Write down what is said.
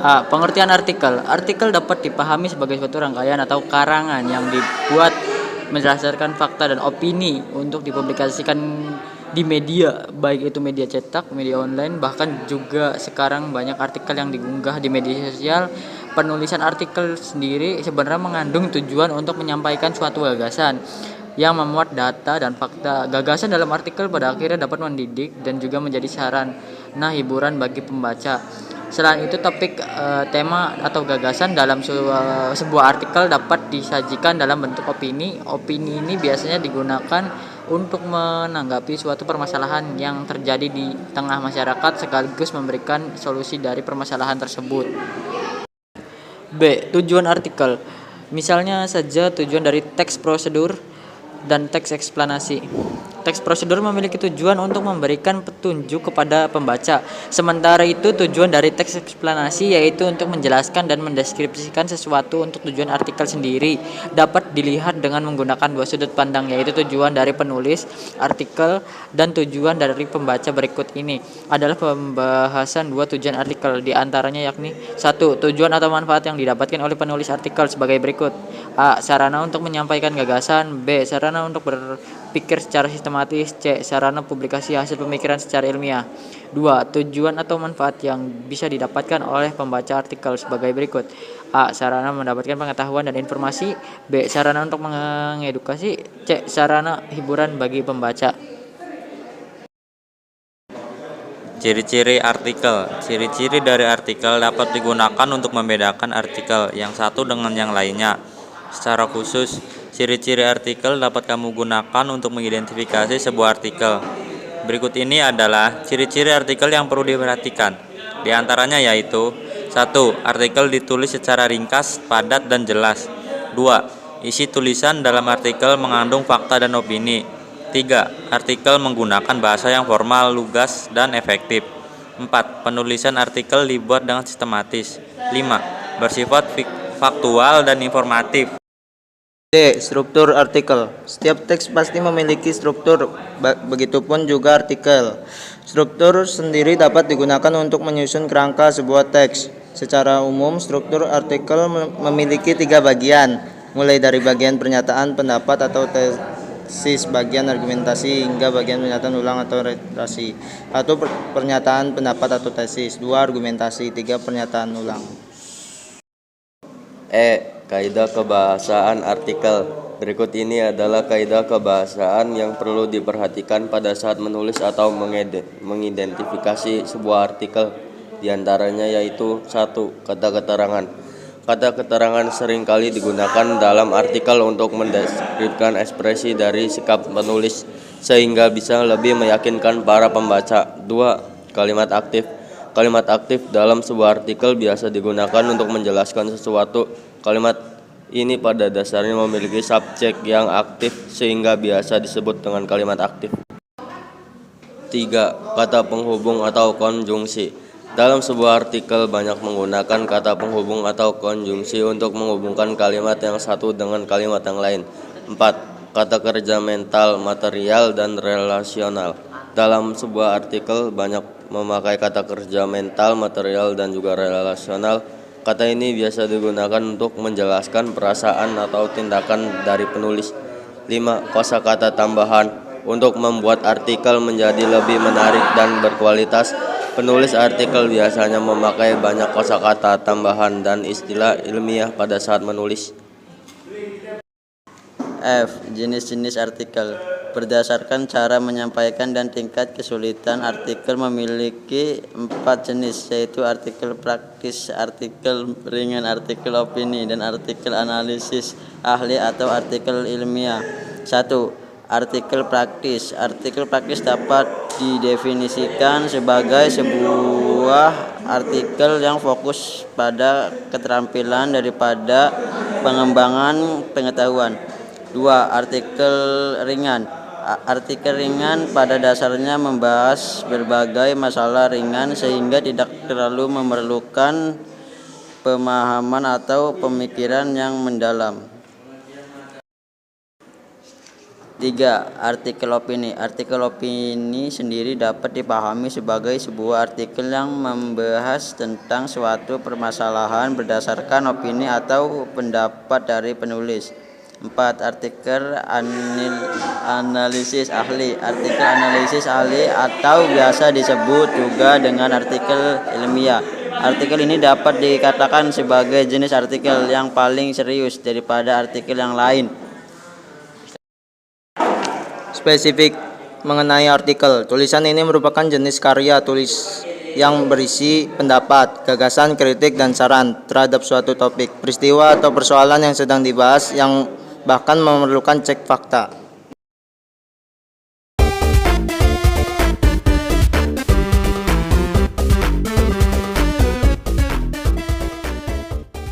A. Pengertian artikel. Artikel dapat dipahami sebagai suatu rangkaian atau karangan yang dibuat berdasarkan fakta dan opini untuk dipublikasikan di media, baik itu media cetak, media online, bahkan juga sekarang banyak artikel yang diunggah di media sosial. Penulisan artikel sendiri sebenarnya mengandung tujuan untuk menyampaikan suatu gagasan yang memuat data dan fakta. Gagasan dalam artikel pada akhirnya dapat mendidik dan juga menjadi saran, hiburan bagi pembaca. Selain itu, topik, tema atau gagasan dalam sebuah artikel dapat disajikan dalam bentuk opini. Opini ini biasanya digunakan untuk menanggapi suatu permasalahan yang terjadi di tengah masyarakat sekaligus memberikan solusi dari permasalahan tersebut. B. Tujuan artikel. Misalnya saja tujuan dari teks prosedur dan teks eksplanasi. Teks prosedur memiliki tujuan untuk memberikan petunjuk kepada pembaca. Sementara itu tujuan dari teks eksplanasi yaitu untuk menjelaskan dan mendeskripsikan sesuatu. Untuk tujuan artikel sendiri dapat dilihat dengan menggunakan dua sudut pandang, yaitu tujuan dari penulis artikel dan tujuan dari pembaca. Berikut ini adalah pembahasan dua tujuan artikel, di antaranya yakni: 1. Tujuan atau manfaat yang didapatkan oleh penulis artikel sebagai berikut. A. Sarana untuk menyampaikan gagasan. B. Sarana untuk berpikir secara sistematis. C. Sarana publikasi hasil pemikiran secara ilmiah. 2. Tujuan atau manfaat yang bisa didapatkan oleh pembaca artikel sebagai berikut. A. Sarana mendapatkan pengetahuan dan informasi. B. Sarana untuk mengedukasi. C. Sarana hiburan bagi pembaca. Ciri-ciri artikel. Ciri-ciri dari artikel dapat digunakan untuk membedakan artikel yang satu dengan yang lainnya. Secara khusus, ciri-ciri artikel dapat kamu gunakan untuk mengidentifikasi sebuah artikel. Berikut ini adalah ciri-ciri artikel yang perlu diperhatikan. Di antaranya yaitu: 1. Artikel ditulis secara ringkas, padat, dan jelas. 2. Isi tulisan dalam artikel mengandung fakta dan opini. 3. Artikel menggunakan bahasa yang formal, lugas, dan efektif. 4. Penulisan artikel dibuat dengan sistematis. 5. Bersifat faktual dan informatif. D. Struktur artikel. Setiap teks pasti memiliki struktur, begitupun juga artikel. Struktur sendiri dapat digunakan untuk menyusun kerangka sebuah teks. Secara umum, struktur artikel memiliki 3 bagian, mulai dari bagian pernyataan, pendapat, atau tesis, bagian argumentasi, hingga bagian pernyataan ulang atau reiterasi. 1. Pernyataan, pendapat, atau tesis. 2. Argumentasi. 3. Pernyataan ulang. E. Kaidah kebahasaan artikel. Berikut ini adalah kaidah kebahasaan yang perlu diperhatikan pada saat menulis atau mengidentifikasi sebuah artikel. Di antaranya yaitu: 1. Kata keterangan. Kata keterangan seringkali digunakan dalam artikel untuk mendeskripsikan ekspresi dari sikap penulis sehingga bisa lebih meyakinkan para pembaca. 2. Kalimat aktif. Kalimat aktif dalam sebuah artikel biasa digunakan untuk menjelaskan sesuatu. Kalimat ini pada dasarnya memiliki subjek yang aktif sehingga biasa disebut dengan kalimat aktif. 3. Kata penghubung atau konjungsi. Dalam sebuah artikel banyak menggunakan kata penghubung atau konjungsi untuk menghubungkan kalimat yang satu dengan kalimat yang lain. 4. Kata kerja mental, material, dan relasional. Dalam sebuah artikel banyak memakai kata kerja mental, material, dan juga relasional. Kata ini biasa digunakan untuk menjelaskan perasaan atau tindakan dari penulis. 5. Kosakata tambahan. Untuk membuat artikel menjadi lebih menarik dan berkualitas, penulis artikel biasanya memakai banyak kosakata tambahan dan istilah ilmiah pada saat menulis. F. Jenis-jenis artikel. Berdasarkan cara menyampaikan dan tingkat kesulitan, artikel memiliki 4 jenis, yaitu artikel praktis, artikel ringan, artikel opini, dan artikel analisis ahli atau artikel ilmiah. 1. Artikel praktis. Artikel praktis dapat didefinisikan sebagai sebuah artikel yang fokus pada keterampilan daripada pengembangan pengetahuan. 2. Artikel ringan. Artikel ringan pada dasarnya membahas berbagai masalah ringan sehingga tidak terlalu memerlukan pemahaman atau pemikiran yang mendalam. 3. Artikel opini. Artikel opini sendiri dapat dipahami sebagai sebuah artikel yang membahas tentang suatu permasalahan berdasarkan opini atau pendapat dari penulis. 4. Artikel analisis ahli. Artikel analisis ahli atau biasa disebut juga dengan artikel ilmiah. Artikel ini dapat dikatakan sebagai jenis artikel yang paling serius daripada artikel yang lain. Spesifik mengenai artikel. Tulisan ini merupakan jenis karya tulis yang berisi pendapat, gagasan, kritik, dan saran terhadap suatu topik, peristiwa, atau persoalan yang sedang dibahas yang bahkan memerlukan cek fakta.